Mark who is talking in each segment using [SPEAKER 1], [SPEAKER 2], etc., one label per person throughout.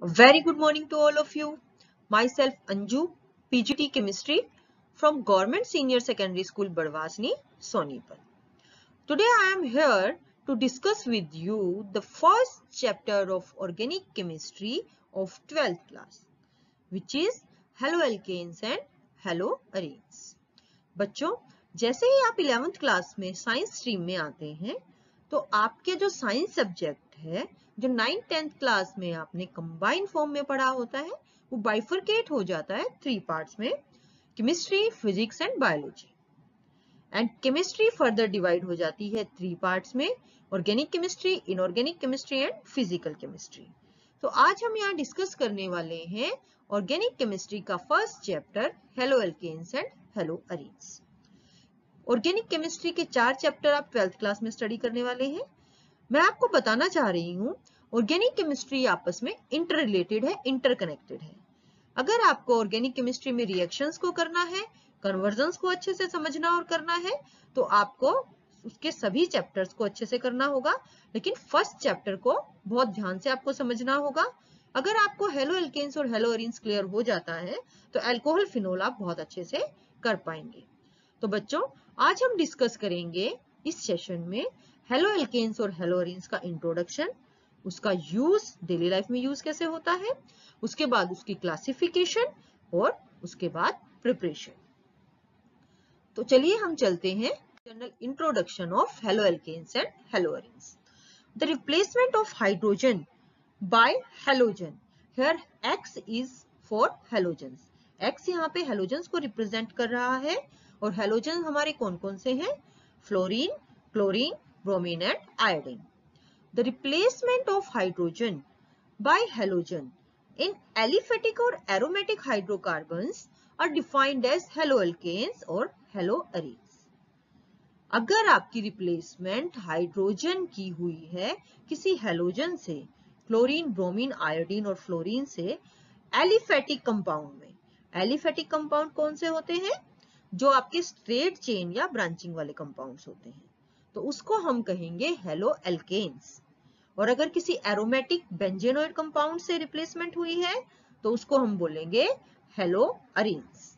[SPEAKER 1] A very good morning to all of you. Myself Anju, PGT Chemistry from Government Senior Secondary School Badwasni, Sonipat. Today I am here to discuss with you the first chapter of Organic Chemistry of 12th class, which is Haloalkanes and Haloarenes. बच्चों, जैसे ही आप 11th class में science stream में आते हैं तो आपके जो साइंस सब्जेक्ट है जो 9th 10th क्लास में आपने कंबाइंड फॉर्म में पढ़ा होता है वो बाइफरकेट हो जाता है 3 पार्ट्स में, chemistry, physics and biology. And chemistry further divide हो जाती है 3 पार्ट्स में, organic chemistry, inorganic chemistry and physical chemistry. तो आज हम यहाँ डिस्कस करने वाले हैं ऑर्गेनिक केमिस्ट्री का first chapter haloalkanes and haloarenes. Organic chemistry के 4 चैप्टर आप 12th क्लास में स्टडी करने वाले हैं। मैं आपको बताना चाह रही हूँ ऑर्गेनिक केमिस्ट्री आपस में इंटर रिलेटेड है, इंटरकनेक्टेड है। अगर आपको ऑर्गेनिक केमिस्ट्री में रिएक्शंस को करना है, कन्वर्जन्स को अच्छे से समझना और करना है तो आपको उसके सभी चैप्टर्स को अच्छे से करना होगा, लेकिन फर्स्ट चैप्टर को बहुत ध्यान से आपको समझना होगा। अगर आपको हेलोएल्केन्स और हेलोअरीन्स क्लियर हो जाता है तो अल्कोहल फिनोल आप बहुत अच्छे से कर पाएंगे। तो बच्चों, आज हम डिस्कस करेंगे इस सेशन में हेलोएल्केन्स और हेलोअरीन्स का इंट्रोडक्शन, उसका यूज, डेली लाइफ में यूज कैसे होता है, उसके बाद उसकी क्लासिफिकेशन और उसके बाद प्रिपरेशन। तो चलिए हम चलते हैं general introduction of haloalkanes and haloarenes. The replacement of hydrogen by halogen, here X is for halogens. X यहाँ पे हेलोजन्स को रिप्रेजेंट कर रहा है और हेलोजन हमारे कौन कौन से हैं? Fluorine, chlorine, bromine and iodine. The replacement of hydrogen by halogen in aliphatic और aromatic hydrocarbons are defined as haloalkanes और हेलोअरीन्स। अगर आपकी रिप्लेसमेंट हाइड्रोजन की हुई है किसी हेलोजन से, क्लोरीन, ब्रोमीन, आयोडीन और फ्लोरीन से, एलिफेटिक कंपाउंड में, एलिफेटिक कंपाउंड कौन से होते हैं? जो आपके स्ट्रेट चेन या ब्रांचिंग वाले कंपाउंड्स होते हैं, तो उसको हम कहेंगे हेलोएल्केन्स। और अगर किसी एरोमेटिक बेंजेनोइड कंपाउंड से रिप्लेसमेंट हुई है तो उसको हम बोलेंगे हेलोअरीन्स।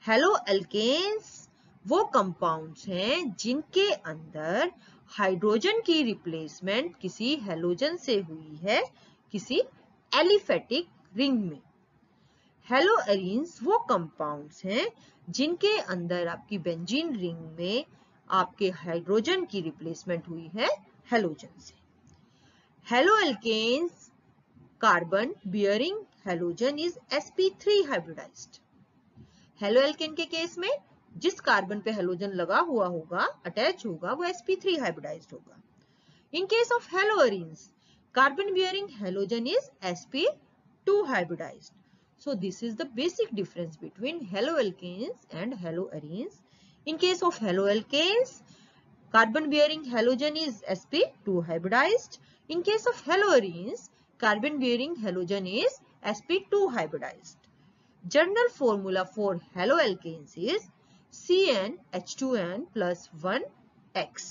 [SPEAKER 1] हेलोएल्केन्स वो कंपाउंड्स हैं जिनके अंदर हाइड्रोजन की रिप्लेसमेंट किसी हेलोजन से हुई है किसी एलिफेटिक रिंग में। हेलोअरीन्स वो कंपाउंड्स हैं जिनके अंदर आपकी बेंजीन रिंग में आपके हाइड्रोजन की रिप्लेसमेंट हुई है हेलोजन से। Haloalkanes carbon bearing halogen is sp3 hybridized. Haloalkane के केस में जिस कार्बन पे हेलोजन लगा हुआ होगा, अटैच होगा, वो sp3 हाइब्रिडाइज्ड होगा। In case of haloarenes carbon bearing halogen is sp2 hybridized. So this is the basic difference between haloalkanes and haloarenes. In case of haloalkanes, carbon bearing halogen is sp2 hybridized. In case of haloarenes, carbon bearing halogen is sp2 hybridized. General formula for haloalkanes is CnH2n plus 1x.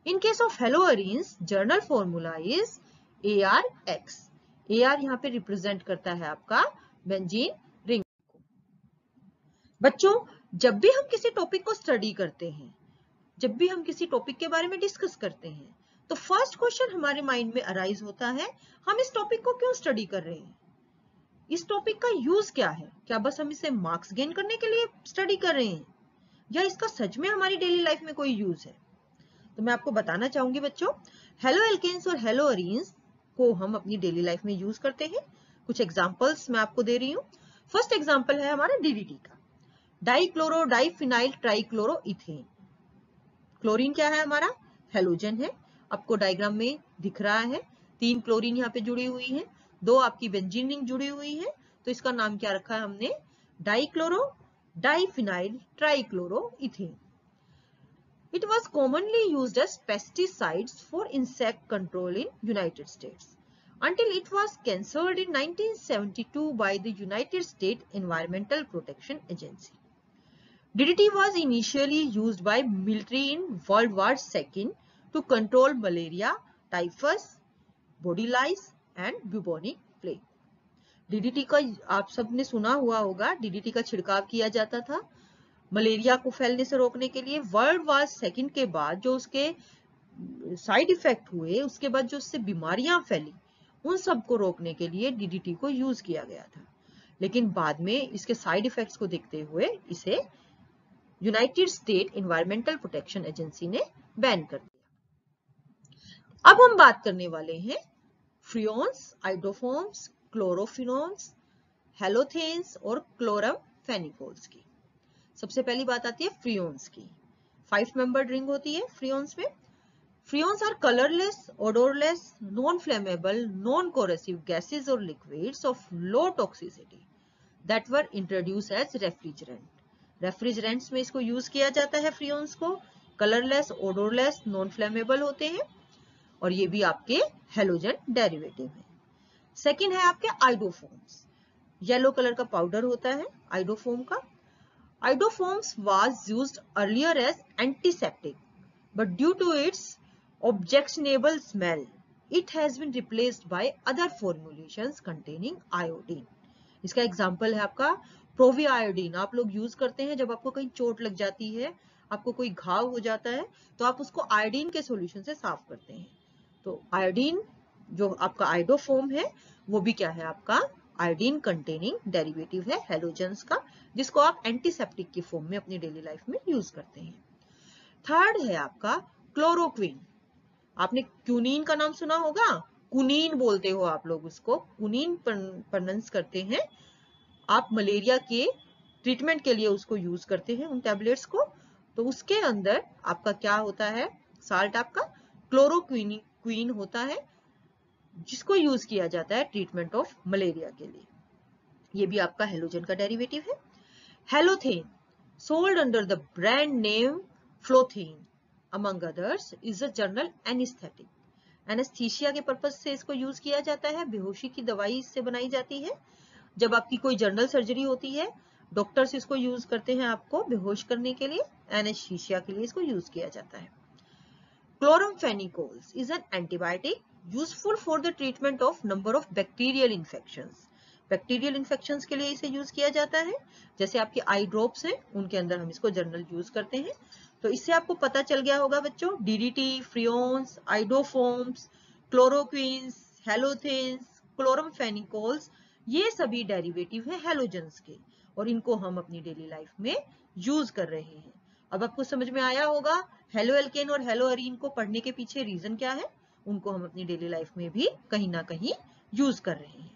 [SPEAKER 1] In case of haloarenes, general formula is ArX. AR यहाँ पे represent करता है आपका benzene ring को। बच्चों, जब भी हम किसी टॉपिक को स्टडी करते हैं, जब भी हम किसी टॉपिक के बारे में डिस्कस करते हैं, तो फर्स्ट क्वेश्चन हमारे माइंड में अराइज होता है, हम इस टॉपिक को क्यों स्टडी कर रहे हैं? इस टॉपिक का यूज क्या है? क्या बस हम इसे मार्क्स गेन करने के लिए स्टडी कर रहे हैं या इसका सच में हमारी डेली लाइफ में कोई यूज है? तो मैं आपको बताना चाहूंगी बच्चों, हेलोएल्केन्स और हेलोअरीन्स को हम अपनी डेली लाइफ में यूज करते हैं। कुछ एग्जांपल्स मैं आपको दे रही हूँ। फर्स्ट एग्जांपल है हमारा डीडीटी का, dichloro diphenyl trichloro ethane. Chlorine क्या है हमारा? हेलोजन है। आपको डायग्राम में दिख रहा है 3 क्लोरीन यहाँ पे जुड़ी हुई है, 2 आपकी बेंजीन रिंग जुड़ी हुई है, तो इसका नाम क्या रखा है हमने? Dichloro diphenyl trichloro ethane. It was commonly used as pesticides for insect control in United States until it was cancelled in 1972 by the United States Environmental Protection Agency. DDT was initially used by military in World War II to control malaria, typhus, body lice and bubonic plague. DDT का आप सबने सुना हुआ होगा, DDT का छिड़काव किया जाता था मलेरिया को फैलने से रोकने के लिए। वर्ल्ड वॉर सेकंड के बाद जो उसके साइड इफेक्ट हुए, उसके बाद जो उससे बीमारियां फैली, उन सब को रोकने के लिए डीडीटी को यूज किया गया था। लेकिन बाद में इसके साइड इफेक्ट्स को देखते हुए इसे United state environmental protection agency ने बैन कर दिया। अब हम बात करने वाले हैं फ्रियोन्स, आइडोफॉर्म्स, क्लोरोफिनोन्स, हेलोथेन्स और क्लोरमफेनिकोल्स की। सबसे पहली बात आती है फ्रियोन्स की। 5 मेंबर्ड रिंग होती है फ्रियोन्स में। Freons are colorless, odorless, non-flammable, non-corrosive gases or liquids of low toxicity that were introduced as refrigerant. Refrigerants में इसको यूज किया जाता है फ्रियोन्स को। कलरलेस, ओडोरलेस, नॉन फ्लेमेबल होते हैं और ये भी आपके हेलोजन डेरिवेटिव है। सेकेंड है आपके आइडोफॉर्म्स। येलो कलर का पाउडर होता है आइडोफॉर्म का। आइडोफॉर्म्स was used earlier as antiseptic, but due to its objectionable smell, it has been replaced by other formulations containing iodine. इसका एग्जाम्पल है आपका प्रोवी आयोडीन। आप लोग यूज करते हैं जब आपको कहीं चोट लग जाती है, आपको कोई घाव हो जाता है, तो आप उसको आयोडीन के सॉल्यूशन से साफ करते हैं। तो आयोडीन जो आपका आइडोफॉर्म है वो भी क्या है, आपका आयोडीन कंटेनिंग डेरिवेटिव है हेलोजेंस का, जिसको आप एंटीसेप्टिक की फॉर्म में अपनी डेली लाइफ में यूज करते हैं। थर्ड है आपका क्लोरोक्विन। आपने क्यूनीन का नाम सुना होगा, कुनीन बोलते हो आप लोग उसको, कुनीन प्रोनाउंस करते हैं। आप मलेरिया के ट्रीटमेंट के लिए उसको यूज करते हैं उन टैबलेट्स को। तो उसके अंदर आपका क्या होता है, साल्ट आपका क्लोरोक्विन होता है, जिसको यूज किया जाता है ट्रीटमेंट ऑफ मलेरिया के लिए। ये भी आपका हेलोजन का डेरिवेटिव है। Halothane sold under the brand name Fluothane among others is a general anesthetic. Anaesthesia के पर्पज से इसको यूज किया जाता है, बेहोशी की दवाई इससे बनाई जाती है। जब आपकी कोई जनरल सर्जरी होती है, डॉक्टर्स इसको यूज करते हैं आपको बेहोश करने के लिए, एनेस्थीसिया के लिए इसको यूज किया जाता है। Chloramphenicols is an antibiotic useful for the treatment of number of bacterial infections. Bacterial infections के लिए इसे यूज किया जाता है। जैसे आपके आई ड्रॉप्स हैं, उनके अंदर हम इसको जनरल यूज करते हैं। तो इससे आपको पता चल गया होगा बच्चों, डीडीटी, फ्रियोन्स, आइडोफॉर्म्स, क्लोरोक्विन्स, हेलोथेन्स, क्लोरमफेनिकोल्स, ये सभी डेरिवेटिव हैं हेलोजेंस के और इनको हम अपनी डेली लाइफ में यूज कर रहे हैं। अब आपको समझ में आया होगा हेलो एल्केन और हेलो अरीन को पढ़ने के पीछे रीजन क्या है, उनको हम अपनी डेली लाइफ में भी कहीं ना कहीं यूज कर रहे हैं।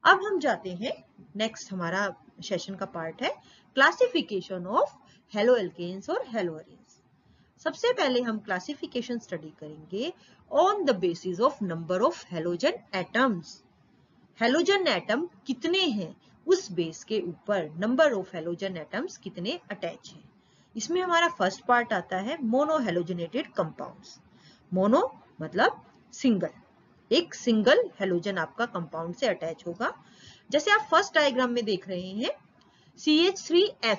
[SPEAKER 1] अब हम जाते हैं, नेक्स्ट हमारा सेशन का पार्ट है क्लासिफिकेशन ऑफ हेलो एल्केन्स और हेलो अरीन्स। सबसे पहले हम क्लासिफिकेशन स्टडी करेंगे on the basis of number of halogen atoms. Halogen atom कितने हैं उस बेस के ऊपर नंबर ऑफ हेलोजन एटम्स कितने अटैच हैं। इसमें हमारा फर्स्ट पार्ट आता है मोनो हेलोजनेटेड कंपाउंड्स। मोनो मतलब सिंगल, एक सिंगल हेलोजन आपका कंपाउंड से अटैच होगा। जैसे आप फर्स्ट डायग्राम में देख रहे हैं CH3F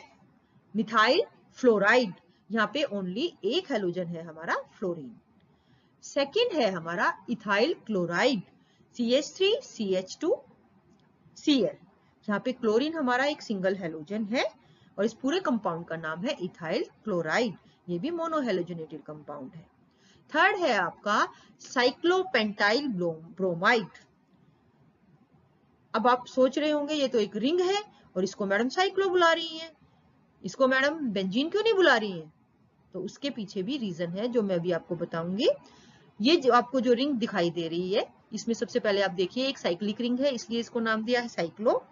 [SPEAKER 1] मिथाइल फ्लोराइड, यहाँ पे ओनली एक हेलोजन है हमारा फ्लोरीन। सेकेंड है हमारा इथाइल क्लोराइड CH3CH2Cl, यहाँ पे क्लोरीन हमारा एक सिंगल हेलोजन है और इस पूरे कंपाउंड का नाम है इथाइल क्लोराइड, ये भी मोनो हेलोजनेटेड कंपाउंड है। थर्ड है आपका साइक्लोपेंटाइल ब्रोमाइड। अब आप सोच रहे होंगे ये तो एक रिंग है और इसको मैडम साइक्लो बुला रही है, इसको मैडम बेंजीन क्यों नहीं बुला रही है? तो उसके पीछे भी रीजन है जो मैं अभी आपको बताऊंगी। ये जो आपको जो रिंग दिखाई दे रही है, इसमें सबसे पहले आप देखिए एक साइक्लिक रिंग है, इसलिए इसको नाम दिया है साइक्लो।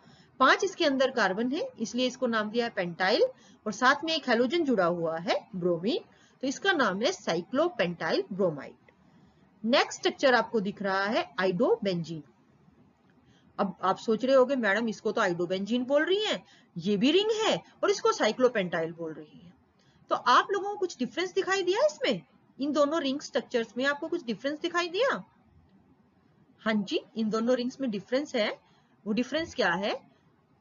[SPEAKER 1] 5 इसके अंदर कार्बन है, इसलिए इसको नाम दिया है पेंटाइल, और साथ में एक हेलोजन जुड़ा हुआ है ब्रोमीन, तो इसका नाम है साइक्लोपेंटाइल ब्रोमाइड। नेक्स्ट स्ट्रक्चर आपको दिख रहा है आइडोबेंजीन। अब आप सोच रहे होगे मैडम इसको तो आइडोबेंजीन बोल रही हैं, ये भी रिंग है और इसको साइक्लोपेंटाइल बोल रही है। तो आप लोगों को कुछ डिफरेंस दिखाई दिया इसमें, इन दोनों रिंग स्ट्रक्चर्स में आपको कुछ डिफरेंस दिखाई दिया? हाँ जी, इन दोनों रिंग्स में डिफरेंस है। वो डिफरेंस क्या है?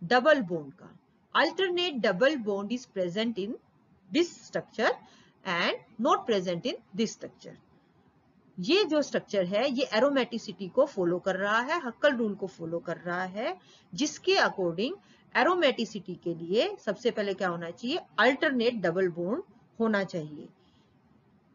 [SPEAKER 1] डबल बॉन्ड का। Alternate double bond is present in this structure and not present in this structure. ये जो स्ट्रक्चर है ये एरोमेटिसिटी को फॉलो कर रहा है, हक्कल रूल को फॉलो कर रहा है, जिसके अकॉर्डिंग एरोमेटिसिटी के लिए सबसे पहले क्या होना चाहिए, अल्टरनेट डबल बॉन्ड होना चाहिए,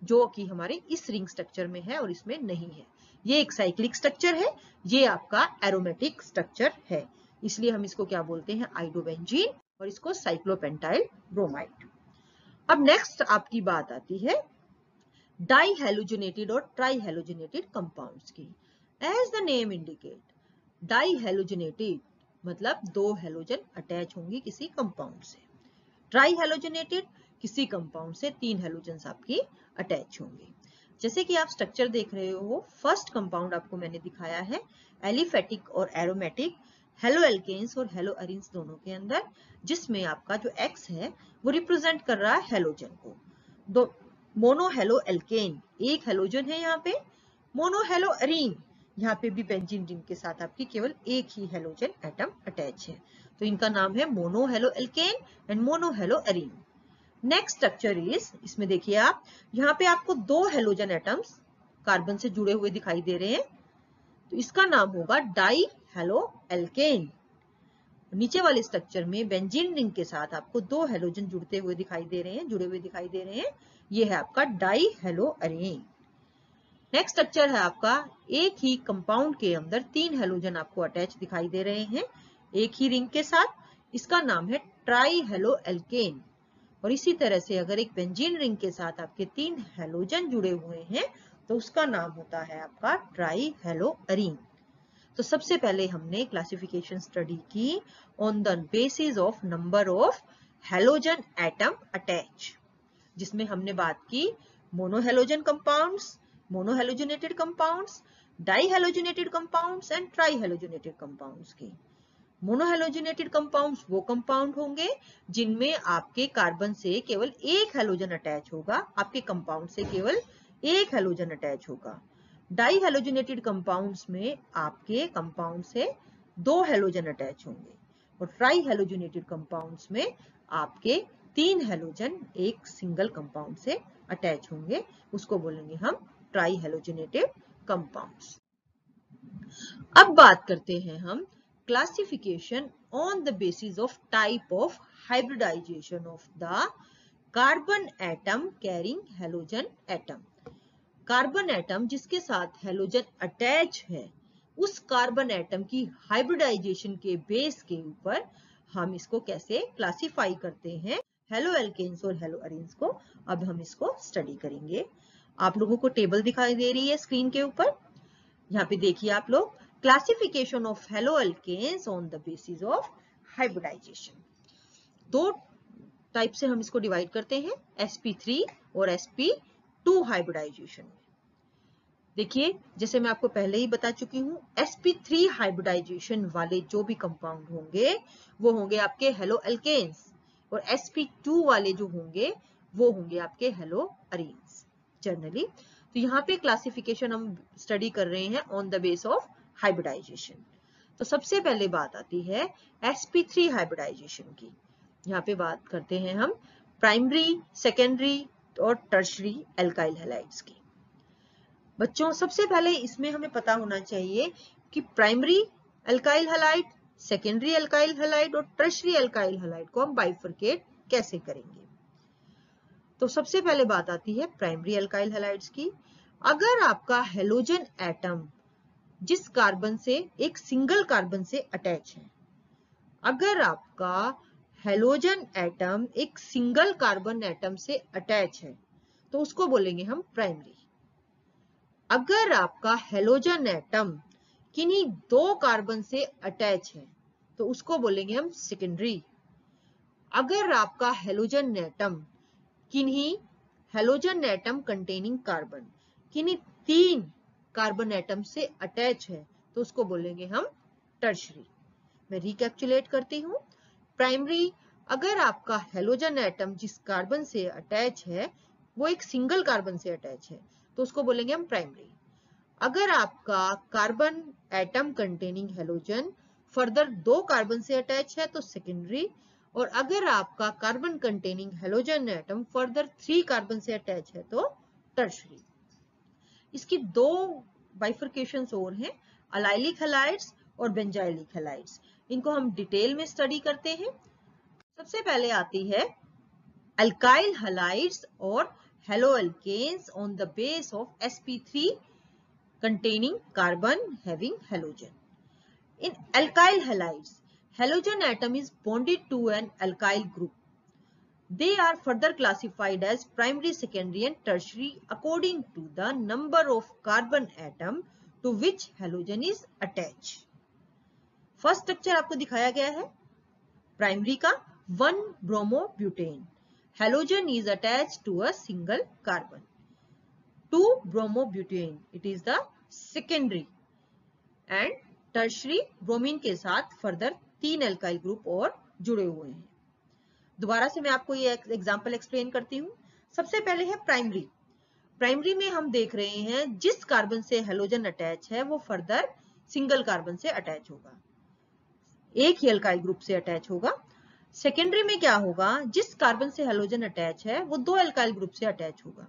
[SPEAKER 1] जो कि हमारे इस रिंग स्ट्रक्चर में है और इसमें नहीं है। ये एक साइक्लिक स्ट्रक्चर है, ये आपका एरोमेटिक स्ट्रक्चर है, इसलिए हम इसको क्या बोलते हैं, आइडोबेंजीन, और इसको साइक्लोपेंटाइल ब्रोमाइड। अब नेक्स्ट आपकी बात आती है डाई हेलोजिनेटेड और ट्राई हेलोजिनेटेड कंपाउंड्स की। As the name indicate, di halogenated मतलब दो हेलोजन अटैच होंगी किसी कंपाउंड से, ट्राई हेलोजिनेटेड किसी कंपाउंड से तीन हेलोजन्स आपकी अटैच होंगे। जैसे कि आप स्ट्रक्चर देख रहे हो, फर्स्ट कंपाउंड आपको मैंने दिखाया है एलिफेटिक और एरोमेटिक, हेलो एल्केन्स और हेलो अरीन्स दोनों के अंदर, जिसमें आपका जो X है वो रिप्रेजेंट कर रहा है हेलोजन को। दो मोनो हेलो एल्केन एक हेलोजन है यहाँ पे, मोनो हेलो अरीन यहाँ पे भी बेंजीन रिंग के साथ आपकी केवल एक ही हेलोजन एटम अटैच है, तो इनका नाम है mono halo alkane and mono hello Areen. Next structure is, इसमें देखिए आप, यहाँ पे आपको दो हेलोजन एटम्स कार्बन से जुड़े हुए दिखाई दे रहे हैं, तो इसका नाम होगा डाई हेलो एल्केन। नीचे वाले स्ट्रक्चर में बेंजीन रिंग के साथ आपको दो हेलोजन जुड़ते हुए दिखाई दे रहे हैं, जुड़े हुए दिखाई दे रहे हैं, ये है आपका die hello Areen. Next structure है आपका, एक ही कंपाउंड के अंदर तीन हेलोजन आपको अटैच दिखाई दे रहे हैं एक ही रिंग के साथ, इसका नाम है ट्राई हेलो एल्केन। और इसी तरह से अगर एक बेंजीन रिंग के साथ आपके तीन हेलोजन जुड़े हुए हैं तो उसका नाम होता है आपका ट्राई हेलो अरीन। तो सबसे पहले हमने क्लासिफिकेशन स्टडी की on the basis of number of halogen atom attach, जिसमें हमने बात की monohalogen compounds, monohalogenated compounds, dihalogenated compounds and trihalogenated compounds की। मोनोहेलोजिनेटेड कंपाउंड्स वो कंपाउंड होंगे जिनमें आपके कार्बन से केवल एक हेलोजन अटैच होगा, आपके कंपाउंड से केवल एक हेलोजन अटैच होगा। डाईहेलोजिनेटेड कंपाउंड्स में आपके कंपाउंड से दो हेलोजन अटैच होंगे, और ट्राईहेलोजिनेटेड कंपाउंड्स में आपके तीन हेलोजन एक सिंगल कंपाउंड से अटैच होंगे, उसको बोलेंगे हम ट्राईहेलोजिनेटेड कंपाउंड्स। अब बात करते हैं हम classification on the basis of type of hybridization of the carbon atom carrying halogen atom। Carbon atom जिसके साथ हेलोजन अटैच है, उस कार्बन एटम की हाइब्रिडाइजेशन के बेस के ऊपर हम इसको कैसे क्लासिफाई करते हैं, हेलो एल्केन्स और हेलो अरीन्स को, अब हम इसको स्टडी करेंगे। आप लोगों को टेबल दिखाई दे रही है स्क्रीन के ऊपर, यहाँ पे देखिए आप लोग, classification of halo alkanes on the basis of hybridization. दो टाइप से हम इसको डिवाइड करते हैं, sp3 और sp2 हाइब्रिडाइजेशन में। देखिए जैसे मैं आपको पहले ही बता चुकी हूं, sp3 हाइब्रिडाइजेशन वाले जो भी कंपाउंड होंगे वो होंगे आपके हेलो एल्केन्स, और sp2 वाले जो होंगे वो होंगे आपके हेलो अरीन्स जनरली। तो यहाँ पे क्लासिफिकेशन हम स्टडी कर रहे हैं on the base of hybridization. तो सबसे पहले बात आती है sp3 हाइब्रिडाइजेशन की। यहाँ पे बात करते हैं हम प्राइमरी, सेकेंडरी और टर्शरी एल्काइल हैलाइड्स की। बच्चों सबसे पहले इसमें हमें पता होना चाहिए कि primary alkyl halide, secondary alkyl halide और टर्शरी एल्काइल हैलाइड को हम बाइफरकेट कैसे करेंगे। तो सबसे पहले बात आती है प्राइमरी एल्काइल हैलाइड्स की। अगर आपका हेलोजन एटम जिस कार्बन से एक सिंगल कार्बन से अटैच है, अगर आपका हेलोजन एटम एक सिंगल कार्बन एटम से अटैच है तो उसको बोलेंगे हम प्राइमरी। अगर आपका हेलोजन एटम किन्हीं दो कार्बन से अटैच है तो उसको बोलेंगे हम सेकेंडरी। अगर आपका हेलोजन एटम किन्हीं हेलोजन एटम कंटेनिंग कार्बन किन्हीं तीन कार्बन एटम से अटैच है तो उसको बोलेंगे हम टर्शरी। मैं रिकैप्चुलेट करती हूँ। प्राइमरी, अगर आपका हेलोजन एटम जिस कार्बन से अटैच है वो एक सिंगल कार्बन से अटैच है तो उसको बोलेंगे हम प्राइमरी। अगर आपका carbon atom containing halogen further दो कार्बन से अटैच है तो सेकेंडरी, और अगर आपका carbon containing halogen atom further 3 carbon से अटैच है तो टर्शरी। इसकी दो बाइफर्केशंस और हैं, अलाइलिक हैलाइड्स और बेंजाइलिक हैलाइड्स। इनको हम डिटेल में स्टडी करते हैं। सबसे पहले आती है अल्काइल हैलाइड्स और haloalkanes on the base of sp3 containing carbon having halogen. In alkyl halides, halogen atom is bonded to an alkyl group. They are further classified as primary, secondary and tertiary according to the number of carbon atom to which halogen is attached. First structure आपको दिखाया गया है primary का 1 bromobutane, halogen is attached to a single carbon. 2 bromobutane, it is the secondary, and tertiary bromine के साथ further 3 alkyl group और जुड़े हुए हैं. दोबारा से मैं आपको ये एग्जांपल एक्सप्लेन करती हूँ. सबसे पहले है प्राइमरी. प्राइमरी में हम देख रहे हैं जिस कार्बन से हेलोजन अटैच है वो फर्दर सिंगल कार्बन से अटैच होगा, एक ही एल्काइल ग्रुप से अटैच होगा. सेकेंडरी में क्या होगा, जिस कार्बन से हेलोजन अटैच है वो 2 एल्काइल ग्रुप से अटैच होगा.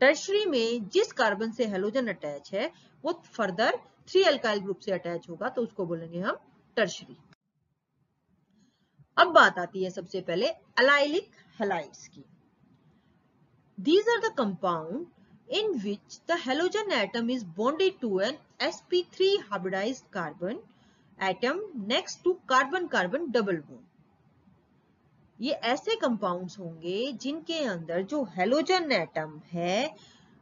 [SPEAKER 1] टर्शरी में जिस कार्बन से हेलोजन अटैच है वो फर्दर 3 एल्काइल ग्रुप से अटैच होगा, तो उसको बोलेंगे हम टर्शरी. अब बात आती है सबसे पहले अलाइलिक हैलाइड्स की. These are the compound in which the halogen atom is bonded to an sp3 hybridized carbon atom next to carbon-carbon double bond. ये ऐसे कंपाउंड्स होंगे जिनके अंदर जो हेलोजन एटम है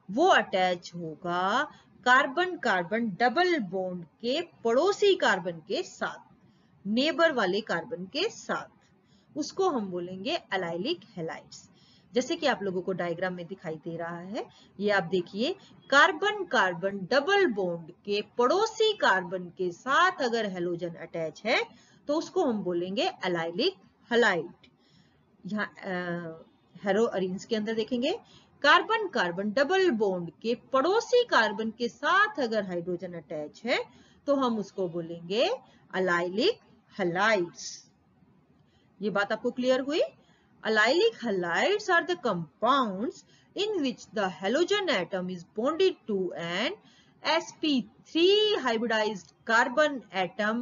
[SPEAKER 1] वो अटैच होगा कार्बन कार्बन डबल बॉन्ड के पड़ोसी कार्बन के साथ, नेबर वाले कार्बन के साथ. उसको हम बोलेंगे अलाइलिक हैलाइड्स. जैसे कि आप लोगों को डायग्राम में दिखाई दे रहा है, ये आप देखिए कार्बन कार्बन डबल बॉन्ड के पड़ोसी कार्बन के साथ अगर हेलोजन अटैच है तो उसको हम बोलेंगे अलाइलिक हैलाइड. यहाँ हेरो अरीन्स के अंदर देखेंगे कार्बन कार्बन डबल बॉन्ड के पड़ोसी कार्बन के साथ अगर हाइड्रोजन अटैच है तो हम उसको बोलेंगे अलाइलिक हैलाइड्स. ये बात आपको क्लियर हुई. Allylic halides are the compounds in which the halogen atom is bonded to an sp3 hybridized carbon atom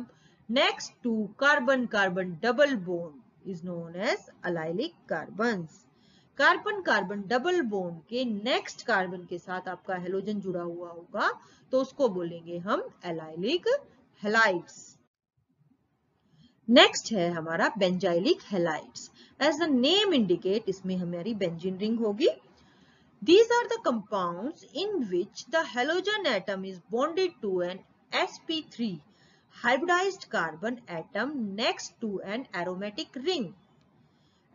[SPEAKER 1] next to carbon-carbon double bond is known as allylic carbons. Carbon-carbon double bond के next carbon के साथ आपका halogen जुड़ा हुआ होगा तो उसको बोलेंगे हम एलाइलिक हैलाइड्स. नेक्स्ट है हमारा benzylic halides. As the name indicate, इसमें हमारी बेंजीन रिंग होगी. These are the compounds in which the halogen atom is bonded to an sp3 hybridized carbon atom next to an aromatic ring.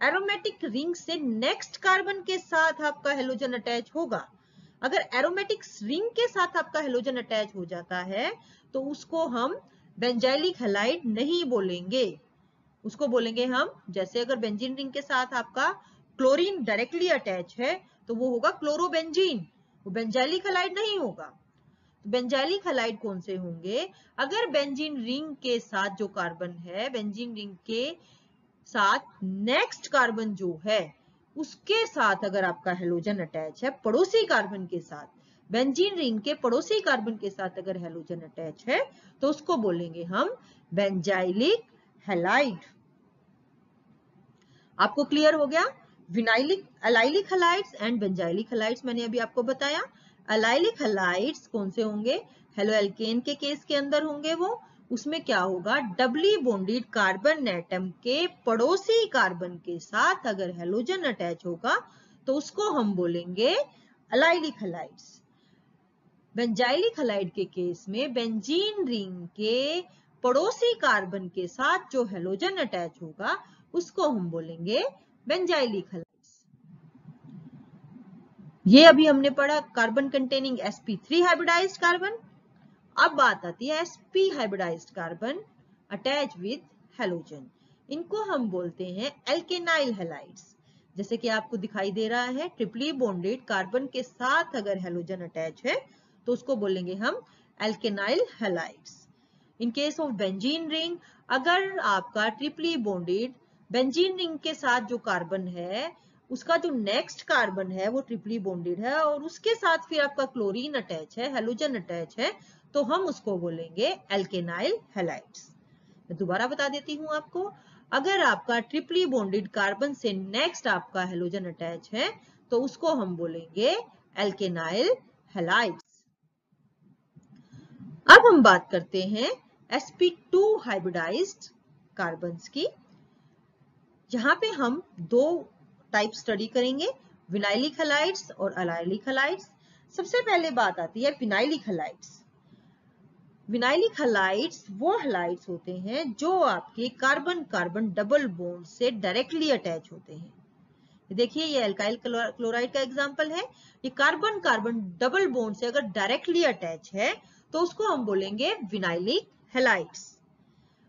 [SPEAKER 1] Aromatic ring से next carbon के साथ आपका halogen attach होगा. अगर aromatic ring के साथ आपका हेलोजन अटैच हो जाता है तो उसको हम बेंजाइलिक हैलाइड नहीं बोलेंगे, उसको बोलेंगे हम, जैसे अगर बेंजीन रिंग के साथ आपका क्लोरीन डायरेक्टली अटैच है तो वो होगा क्लोरोबेंजीन, वो बेंजाइलिक हैलाइड नहीं होगा. तो बेंजाइलिक हैलाइड कौन से होंगे, अगर बेंजीन रिंग के साथ जो कार्बन है, बेंजीन रिंग के साथ नेक्स्ट कार्बन जो है उसके साथ अगर आपका हेलोजन अटैच है, पड़ोसी कार्बन के साथ, बेंजीन रिंग के पड़ोसी कार्बन के साथ अगर हेलोजन अटैच है तो उसको बोलेंगे हम बेंजाइलिक हैलाइड. आपको क्लियर हो गया. Allylic halides and benzylic halides मैंने अभी आपको बताया. अलाइलिक हैलाइड्स कौन से होंगे, हेलोएल्केन के केस के अंदर होंगे वो. उसमें क्या होगा, डबली बॉन्डेड कार्बन एटम के पड़ोसी कार्बन के साथ अगर हेलोजन अटैच होगा तो उसको हम बोलेंगे अलाइलिक हैलाइड्स. बेंजाइलिक हैलाइड के केस में बेंजीन रिंग के पड़ोसी कार्बन के साथ जो हेलोजन अटैच होगा उसको हम बोलेंगे बेंजाइलिक हैलाइड्स. ये अभी हमने पढ़ा carbon containing sp3 hybridised carbon. अब बात आती है sp hybridised carbon attach with halogen. इनको हम बोलते हैं एल्केनाइल हैलाइड्स. जैसे कि आपको दिखाई दे रहा है ट्रिपली बॉन्डेड कार्बन के साथ अगर हेलोजन अटैच है तो उसको बोलेंगे हम alkenyl halides. In case of benzene ring, अगर आपका ट्रिपली बॉन्डेड बेंजीन रिंग के साथ जो कार्बन है उसका जो नेक्स्ट कार्बन है वो ट्रिपली बॉन्डेड है और उसके साथ फिर आपका क्लोरीन अटैच है, हेलोजन अटैच है, तो हम उसको बोलेंगे एल्केनाइल हैलाइड्स। मैं दोबारा बता देती हूं आपको, अगर आपका ट्रिपली बॉन्डेड कार्बन से नेक्स्ट आपका हेलोजन अटैच है तो उसको हम बोलेंगे एल्केनाइल हैलाइड्स। अब हम बात करते हैं sp2 हाइब्रिडाइज्ड कार्बन्स की। यहां पे हम दो टाइप स्टडी करेंगे, विनाइलिक हैलाइड्स और अलाइलिक हैलाइड्स। सबसे पहले बात आती है विनाइलिक हैलाइड्स। विनाइलिक हैलाइड्स वो हैलाइड्स होते हैं जो आपके कार्बन कार्बन डबल बॉन्ड से डायरेक्टली अटैच होते हैं। देखिए ये एल्काइल क्लोराइड का एग्जांपल है, ये कार्बन कार्बन डबल बॉन्ड से अगर डायरेक्टली अटैच है तो उसको हम बोलेंगे विनाइलिक हैलाइड्स।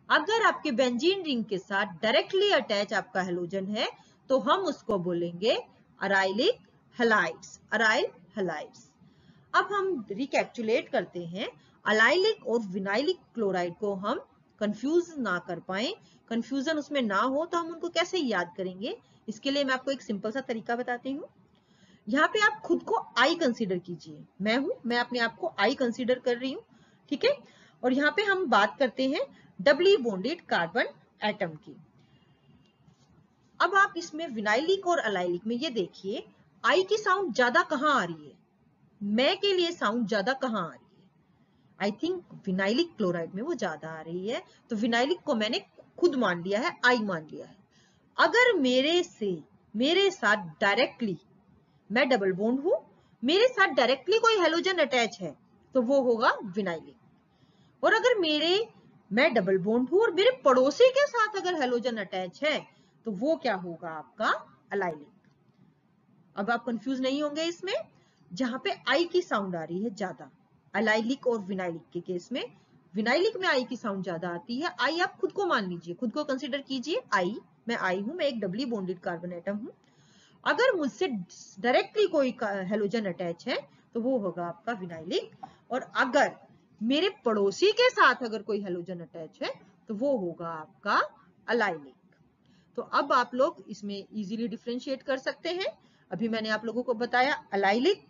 [SPEAKER 1] अगर आपके बेंजीन रिंग के साथ डायरेक्टली अटैच आपका हेलोजन है तो हम उसको बोलेंगे अराइलिक हैलाइड्स, अराइल हैलाइड्स। अब हम रिकैप्चुलेट करते हैं, अलाइलिक और विनाइलिक क्लोराइड को हम कंफ्यूज ना कर पाए, कंफ्यूजन उसमें ना हो, तो हम उनको कैसे याद करेंगे, इसके लिए मैं आपको एक सिंपल सा तरीका बताती हूँ। यहाँ पे आप खुद को आई कंसीडर कीजिए, मैं अपने आप को आई कंसीडर कर रही हूँ, ठीक है। और यहाँ पे हम बात करते हैं डबली बॉन्डेड कार्बन एटम की। अब आप इसमें विनाइलिक और अलाइलिक में ये देखिए, आई की साउंड ज्यादा कहाँ आ रही है, मैं के लिए साउंड ज्यादा कहाँ आ रही है, आई थिंक विनाइलिक क्लोराइड में वो ज्यादा आ रही है, तो विनाइलिक को मैंने खुद मान लिया है, आई मान लिया है। अगर मेरे साथ डायरेक्टली, मैं डबल बॉन्ड हूं, मेरे साथ डायरेक्टली कोई हेलोजन अटैच है तो वो होगा विनाइलिक। और अगर मैं डबल बॉन्ड हूं और मेरे पड़ोसी के साथ अगर हेलोजन अटैच है तो वो क्या होगा आपका अलाइलिक। अब आप कंफ्यूज नहीं होंगे इसमें, जहां पे आई की साउंड आ रही है ज्यादा, अलाइलिक और विनाइलिक के केस में, विनाइलिक में आई की साउंड ज्यादा आती है, आई आप खुद को मान लीजिए, खुद को कंसीडर कीजिए, मैं आई हूं, मैं एक डबली बॉन्डेड कार्बन एटम हूं। अगर मुझसे डायरेक्टली कोई हेलोजन अटैच है तो वो होगा आपका विनाइलिक, और अगर मेरे पड़ोसी के साथ अगर कोई हेलोजन अटैच है तो वो होगा आपका अलाइलिक। तो अब आप लोग इसमें इजीली डिफरेंशिएट कर सकते हैं। अभी मैंने आप लोगों को बताया allylic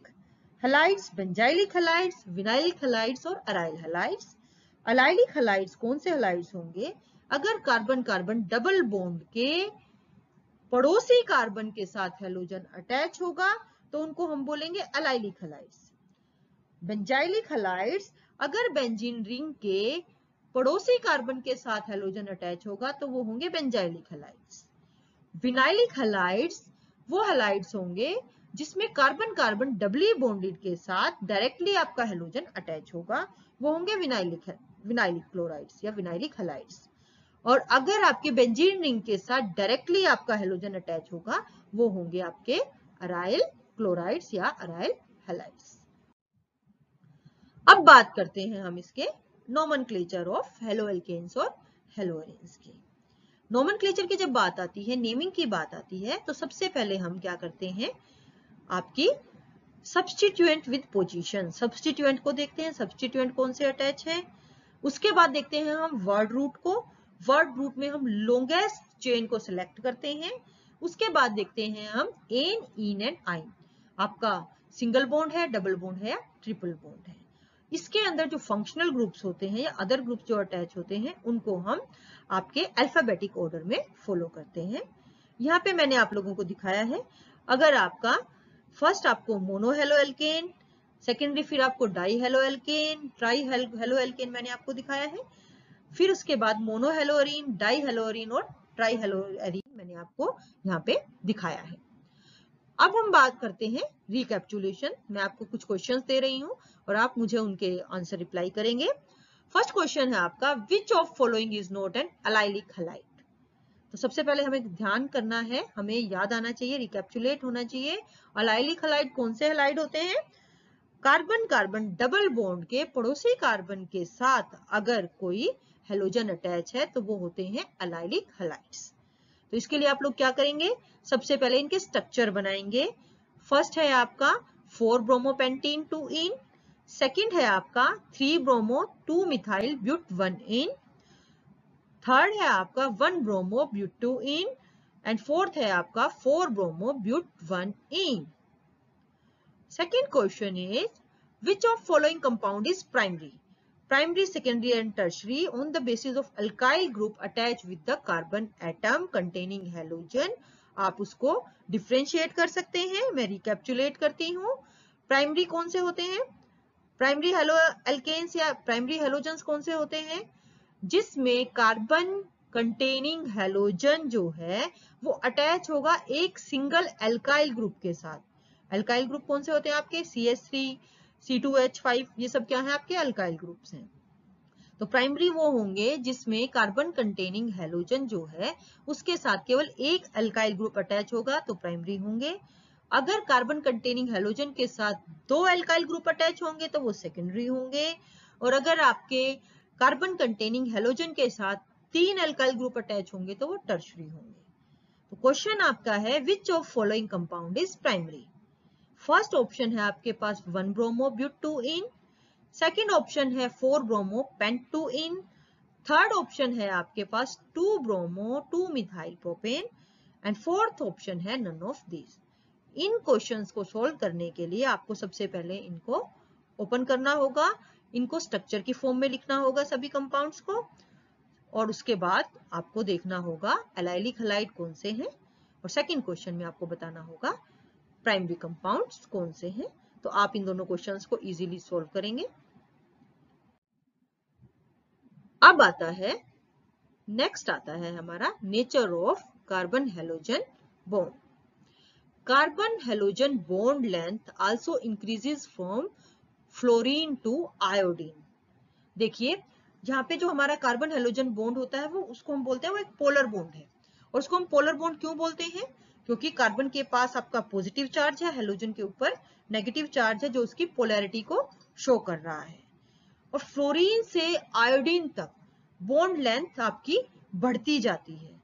[SPEAKER 1] halides, benzylic halides, vinylic halides और अराइल हैलाइड्स। अलाइलिक हैलाइड्स कौन से हैलाइड्स होंगे, अगर कार्बन कार्बन डबल बॉन्ड के पड़ोसी कार्बन के साथ हेलोजन अटैच होगा तो उनको हम बोलेंगे अलाइलिक हैलाइड्स। बेंजाइलिक हैलाइड्स, अगर बेंजीन रिंग के पड़ोसी कार्बन के साथ हेलोजन अटैच होगा तो वो होंगे बेंजाइलिक हैलाइड्स। विनाइलिक हैलाइड्स वो हैलाइड्स होंगे जिसमें कार्बन कार्बन डबली बॉन्डेड के साथ डायरेक्टली आपका हेलोजन अटैच होगा, वो होंगे विनाइलिक क्लोराइड्स या विनाइलिक हैलाइड्स। और अगर आपके बेंजीन रिंग के साथ डायरेक्टली आपका हेलोजन अटैच होगा वो होंगे आपके अराइल क्लोराइड्स या अराइल हैलाइड्स। अब बात करते हैं हम इसके नोमेनक्लेचर ऑफ हेलोएल्केन्स और हेलोएरीन्स की। नोमेनक्लेचर की जब बात आती है, नेमिंग की बात आती है, तो सबसे पहले हम क्या करते हैं, आपकी सब्स्टिट्यूएंट विद पोजीशन, सब्स्टिट्यूएंट को देखते हैं, सब्स्टिट्यूएंट कौन से अटैच है। उसके बाद देखते हैं हम वर्ड रूट को, वर्ड रूट में हम लॉन्गेस्ट चेन को सिलेक्ट करते हैं। उसके बाद देखते हैं हम एन, इन एंड आइन, आपका सिंगल बॉन्ड है, डबल बॉन्ड है या ट्रिपल बॉन्ड है। इसके अंदर जो फंक्शनल ग्रुप्स होते हैं या अदर ग्रुप्स जो अटैच होते हैं उनको हम आपके अल्फाबेटिक ऑर्डर में फॉलो करते हैं। यहाँ पे मैंने आप लोगों को दिखाया है, अगर आपका फर्स्ट आपको मोनो हेलोएल्केन, सेकेंडरी फिर आपको डाई हेलोएल्केन, ट्राई हेलोएल्केन मैंने आपको दिखाया है, फिर उसके बाद मोनो हेलोअरीन, डाई हेलोअरीन और ट्राई हेलोअरीन मैंने आपको यहाँ पे दिखाया है। अब हम बात करते हैं रिकैप्चुलेशन। मैं आपको कुछ क्वेश्चंस दे रही हूँ और आप मुझे उनके आंसर रिप्लाई करेंगे। फर्स्ट क्वेश्चन है आपका, विच of following is not an allylic halide. तो सबसे पहले हमें ध्यान करना है, हमें याद आना चाहिए, रिकैप्चुलेट होना चाहिए, अलाइलिक हैलाइड कौन से हैलाइड होते हैं, कार्बन कार्बन डबल बॉन्ड के पड़ोसी कार्बन के साथ अगर कोई हेलोजन अटैच है तो वो होते हैं अलाइलिक हैलाइड्स। तो इसके लिए आप लोग क्या करेंगे, सबसे पहले इनके स्ट्रक्चर बनाएंगे। फर्स्ट है आपका 4 ब्रोमोपेंटीन 2 इन, सेकंड है आपका 3 bromo 2 methyl but 1 ene, third है आपका 1 bromo but 2 ene, and fourth है आपका 4 bromo but 1 ene. Second question is which of following compound is primary, primary, secondary and tertiary on the basis of alkyl group attach with the carbon atom containing halogen. आप उसको differentiate कर सकते हैं। मैं recapitulate करती हूँ। Primary कौन से होते हैं? प्राइमरी हेलो एल्केन्स या प्राइमरी हेलोजन्स कौन से होते हैं? जिसमें कार्बन कंटेनिंग हैलोजन जो है वो अटैच होगा एक सिंगल एल्काइल ग्रुप के साथ। एल्काइल ग्रुप कौन से होते हैं आपके? CH3, C2H5, ये सब क्या है आपके? एल्काइल ग्रुप्स हैं। तो प्राइमरी वो होंगे जिसमें कार्बन कंटेनिंग हैलोजन जो है उसके साथ केवल एक एल्काइल ग्रुप अटैच होगा तो प्राइमरी होंगे। अगर कार्बन कंटेनिंग हैलोजन के साथ 2 एल्काइल ग्रुप अटैच होंगे तो वो सेकेंडरी होंगे। और अगर आपके कार्बन कंटेनिंग हैलोजन के साथ 3 एल्काइल ग्रुप अटैच होंगे तो वो टर्शरी होंगे। तो क्वेश्चन आपका है which of following compound is primary. First option है आपके पास 1 bromo but 2 ene, second option है 4 bromo pent 2 ene, third option है आपके पास 2 bromo 2 methyl propane and fourth option है नन ऑफ दिस। इन क्वेश्चंस को सॉल्व करने के लिए आपको सबसे पहले इनको ओपन करना होगा, इनको स्ट्रक्चर की फॉर्म में लिखना होगा सभी कंपाउंड्स को, और उसके बाद आपको देखना होगा एलाइलिक हैलाइड कौन से हैं, और सेकंड क्वेश्चन में आपको बताना होगा प्राइमरी कंपाउंड्स कौन से हैं। तो आप इन दोनों क्वेश्चंस को इजीली सॉल्व करेंगे। अब नेक्स्ट आता है हमारा nature of carbon halogen bond. Carbon halogen bond length also increases from fluorine to iodine. देखिए यहाँ पे जो हमारा कार्बन हैलोजन बॉन्ड होता है वो उसको हम बोलते हैं वो एक पोलर बॉन्ड है। और उसको हम पोलर बॉन्ड क्यों बोलते हैं? क्योंकि कार्बन के पास आपका पॉजिटिव चार्ज है, हैलोजन के ऊपर नेगेटिव चार्ज है जो उसकी पोलैरिटी को शो कर रहा है। और फ्लोरीन से आयोडीन तक बॉन्ड लेंथ आपकी बढ़ती जाती है।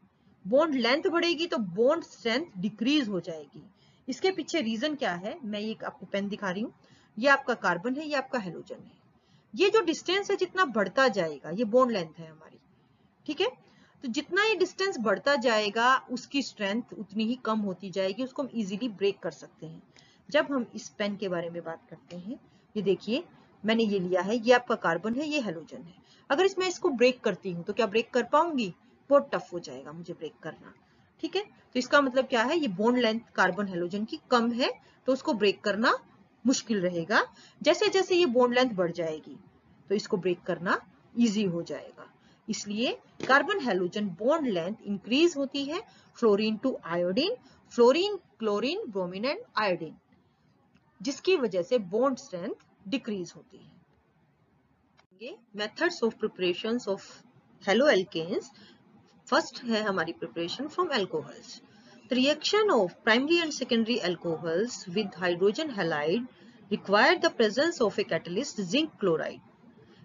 [SPEAKER 1] बॉन्ड लेंथ बढ़ेगी तो बॉन्ड स्ट्रेंथ डिक्रीज हो जाएगी। इसके पीछे रीजन क्या है? मैं ये आपको पेन दिखा रही हूँ। ये आपका कार्बन है, ये आपका हैलोजन है। ये जो डिस्टेंस है जितना बढ़ता जाएगा, ये बॉन्ड लेंथ है हमारी, ठीक है। तो जितना ये डिस्टेंस बढ़ता जाएगा उसकी स्ट्रेंथ उतनी ही कम होती जाएगी, उसको हम इजीली ब्रेक कर सकते हैं। जब हम इस पेन के बारे में बात करते हैं, ये देखिए मैंने ये लिया है, ये आपका कार्बन है, ये हैलोजन है। अगर इसमें इसको ब्रेक करती हूँ तो क्या ब्रेक कर पाऊंगी? बहुत टफ हो जाएगा मुझे ब्रेक करना, ठीक है। तो इसका मतलब क्या है? ये बॉन्ड लेंथ कार्बन हैलोजन की कम है तो उसको ब्रेक करना मुश्किल रहेगा। जैसे जैसे ये बॉन्ड लेंथ बढ़ जाएगी तो इसको ब्रेक करना इजी हो जाएगा। इसलिए carbon halogen bond length increase होती है fluorine to iodine, fluorine, chlorine, bromine and iodine, जिसकी वजह से बॉन्ड स्ट्रेंथ डिक्रीज होती है। Methods of preparation of halo alkanes. First है हमारी preparation from alcohols. The reaction of primary and secondary alcohols with hydrogen halide require the presence of a catalyst zinc chloride.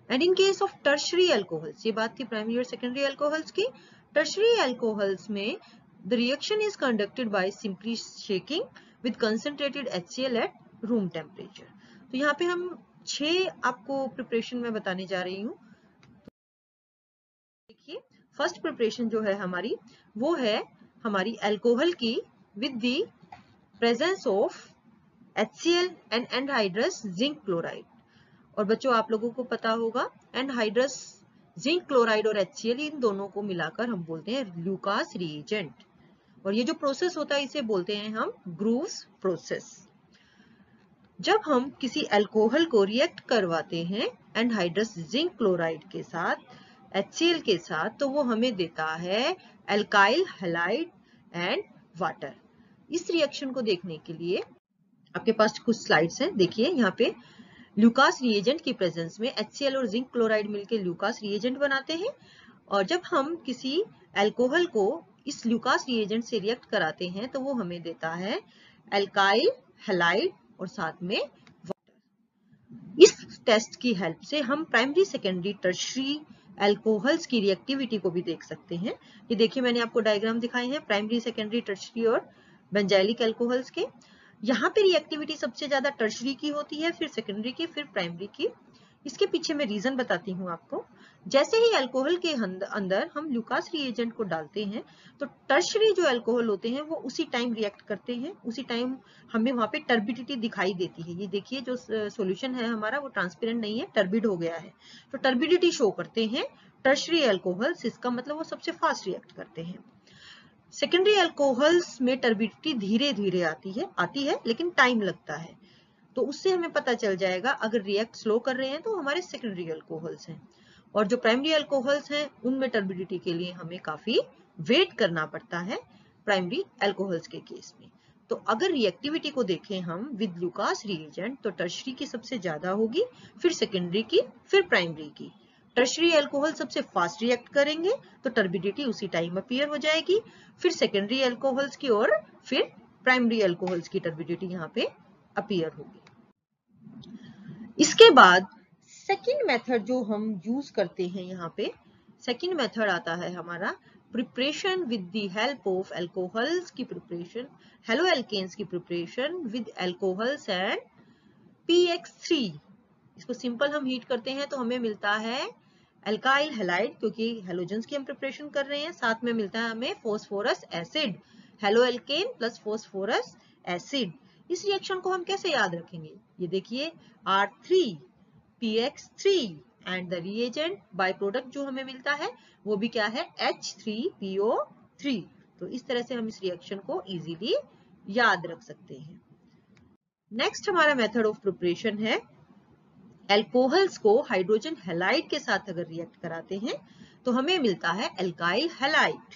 [SPEAKER 1] And in case of tertiary alcohols, ये बात थी primary और secondary alcohols की। Tertiary alcohols में the reaction is conducted by simply shaking with concentrated HCl at room temperature. तो यहाँ पे हम 6 आपको प्रिपरेशन में बताने जा रही हूँ। देखिए फर्स्ट प्रिपरेशन जो है हमारी वो है हमारी अल्कोहल की with the presence of HCl and anhydrous zinc chloride. और बच्चों आप लोगों को पता होगा एनहाइड्रस जिंक क्लोराइड और HCl इन दोनों को मिलाकर हम बोलते हैं ल्यूकास रिएजेंट। और ये जो प्रोसेस होता है इसे बोलते हैं हम ग्रूव्स प्रोसेस। जब हम किसी अल्कोहल को रिएक्ट करवाते हैं एनहाइड्रस जिंक क्लोराइड के साथ, HCl के साथ, तो वो हमें देता है एल्काइल हैलाइड एंड वाटर। इस रिएक्शन को देखने के लिए आपके पास कुछ स्लाइड्स हैं। देखिए यहाँ पे ल्यूकास रिएजेंट की प्रेजेंस में HCl और जिंक क्लोराइड मिलकर ल्यूकास रिएजेंट बनाते हैं। और जब हम किसी अल्कोहल को इस ल्यूकास रिएजेंट से रिएक्ट कराते हैं तो वो हमें देता है एल्काइल हैलाइड और साथ में वाटर। इस टेस्ट की हेल्प से हम प्राइमरी, सेकेंडरी, टर्शियरी अल्कोहल्स की रिएक्टिविटी को भी देख सकते हैं। ये देखिए मैंने आपको डायग्राम दिखाए हैं प्राइमरी, सेकेंडरी, टर्शियरी और बेंजाइलिक अल्कोहल्स के। यहाँ पे रिएक्टिविटी सबसे ज्यादा टर्शियरी की होती है, फिर सेकेंडरी की, फिर प्राइमरी की। इसके पीछे मैं रीजन बताती हूँ आपको। जैसे ही अल्कोहल के अंदर हम ल्यूकास रिएजेंट को डालते हैं तो टर्शरी जो अल्कोहल होते हैं वो उसी टाइम रिएक्ट करते हैं, उसी टाइम हमें वहां पे टर्बिडिटी दिखाई देती है। ये देखिए जो सॉल्यूशन है हमारा वो ट्रांसपेरेंट नहीं है, टर्बिड हो गया है, तो टर्बिडिटी शो करते हैं टर्शरी अल्कोहल्स, इसका मतलब वो सबसे फास्ट रिएक्ट करते हैं। सेकेंडरी अल्कोहल्स में टर्बिडिटी धीरे धीरे आती है लेकिन टाइम लगता है, तो उससे हमें पता चल जाएगा अगर रिएक्ट स्लो कर रहे हैं तो हमारे सेकेंडरी अल्कोहल्स हैं। और जो प्राइमरी अल्कोहल्स हैं उनमें टर्बिडिटी के लिए हमें काफी वेट करना पड़ता है प्राइमरी अल्कोहल्स के केस में। तो अगर रिएक्टिविटी को देखें हम विद ल्यूकास रिएजेंट तो टर्शरी की सबसे ज्यादा होगी, फिर सेकेंडरी की, फिर प्राइमरी की। टर्शरी अल्कोहल सबसे फास्ट रिएक्ट करेंगे तो टर्बिडिटी उसी टाइम अपीयर हो जाएगी, फिर सेकेंडरी अल्कोहल्स की और फिर प्राइमरी अल्कोहल्स की टर्बिडिटी यहाँ पे अपीयर होगी। इसके बाद सेकेंड मेथड जो हम यूज करते हैं, यहाँ पे सेकेंड मेथड आता है हमारा preparation with the help of alcohols की प्रिपरेशन, हेलो एल्केन्स की preparation with alcohols and PX3। इसको सिंपल हम हीट करते हैं तो हमें मिलता है अल्काइल हैलाइड, क्योंकि हेलोजेंस की हम प्रिपरेशन कर रहे हैं, साथ में मिलता है हमें phosphorus acid, halo alkane plus phosphorus acid. इस रिएक्शन को हम कैसे याद रखेंगे, ये देखिए R3PX3 and the reagent by product जो हमें मिलता है वो भी क्या है, H3PO3। तो इस तरह से हम इस रिएक्शन को इजीली याद रख सकते हैं। नेक्स्ट हमारा मेथड ऑफ प्रिपरेशन है अल्कोहल्स को हाइड्रोजन हैलाइड के साथ अगर रिएक्ट कराते हैं तो हमें मिलता है अल्काइल हैलाइड।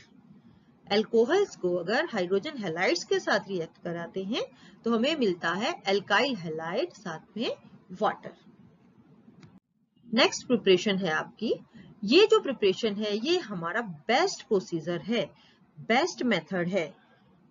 [SPEAKER 1] अल्कोहल्स को अगर हाइड्रोजन हैलाइड्स के साथ रिएक्ट कराते हैं तो हमें मिलता है अल्काइल हैलाइड साथ में वाटर। नेक्स्ट प्रिपरेशन है आपकी, ये जो प्रिपरेशन है ये हमारा बेस्ट प्रोसीजर है, बेस्ट मेथड है,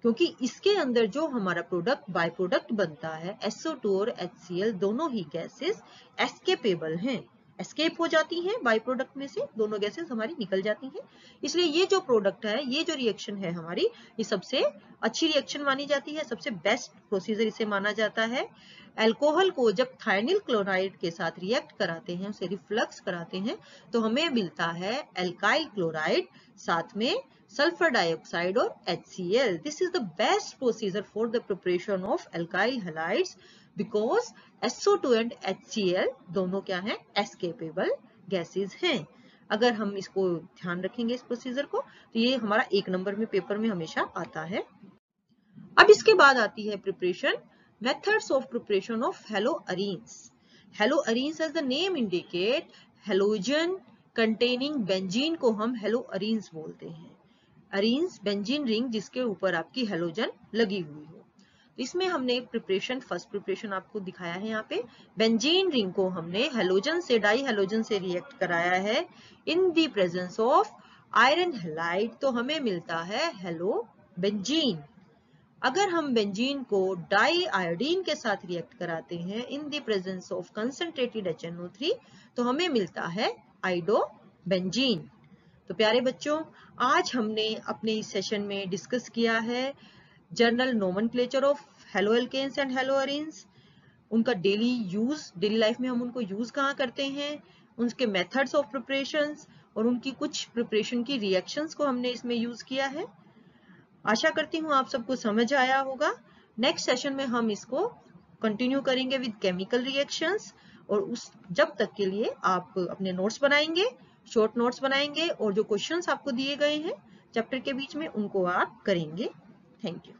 [SPEAKER 1] क्योंकि इसके अंदर जो हमारा प्रोडक्ट बाय प्रोडक्ट बनता है SO2 और HCl दोनों ही गैसेस एस्केपेबल हैं, एस्केप हो जाती हैं, बाय प्रोडक्ट में से दोनों गैसेस हमारी निकल जाती हैं। इसलिए ये जो प्रोडक्ट है, ये जो रिएक्शन है हमारी, ये सबसे अच्छी रिएक्शन मानी जाती है, सबसे बेस्ट प्रोसीजर इसे माना जाता है। अल्कोहल को जब थायनिल क्लोराइड के साथ रिएक्ट कराते हैं, उसे रिफ्लक्स कराते हैं, तो हमें मिलता है अल्काइल क्लोराइड साथ में सल्फर डाइऑक्साइड और HCl। This is the best procedure for the preparation of alkyl halides because SO2 and HCl दोनों क्या हैं, एस्केपेबल गैसेस हैं। अगर हम इसको ध्यान रखेंगे इस प्रोसीजर को तो ये हमारा 1 नंबर में पेपर में हमेशा आता है। अब इसके बाद आती है preparation methods of preparation of haloarenes. Haloarenes as the name indicate, halogen containing benzene को हम हेलोअरीन्स बोलते हैं। अरीन्स बेंजीन रिंग जिसके ऊपर आपकी हेलोजन लगी हुई हो। इसमें हमने प्रिपरेशन, फर्स्ट प्रिपरेशन आपको दिखाया है यहाँ पे, बेंजीन रिंग को हमने हेलोजन से डाई हेलोजन से रिएक्ट कराया है in the presence of iron halide, तो हमें मिलता है हेलो बेंजीन। अगर हम बेंजीन को डाई आयोडीन के साथ रिएक्ट कराते हैं in the presence of concentrated HNO3 तो हमें मिलता है आइडो बेंजीन। तो प्यारे बच्चों, आज हमने अपने इस सेशन में डिस्कस किया है general nomenclature of halo alkanes and haloarenes, उनका डेली लाइफ में हम उनको यूज कहाँ करते हैं, उनके मेथड्स ऑफ प्रिपरेशंस और उनकी कुछ प्रिपरेशन की रिएक्शंस को हमने इसमें यूज किया है। आशा करती हूँ आप सबको समझ आया होगा। नेक्स्ट सेशन में हम इसको कंटिन्यू करेंगे विद केमिकल रिएक्शंस, और जब तक के लिए आप अपने नोट्स बनाएंगे, शॉर्ट नोट्स बनाएंगे और जो क्वेश्चंस आपको दिए गए हैं चैप्टर के बीच में उनको आप करेंगे। Thank you.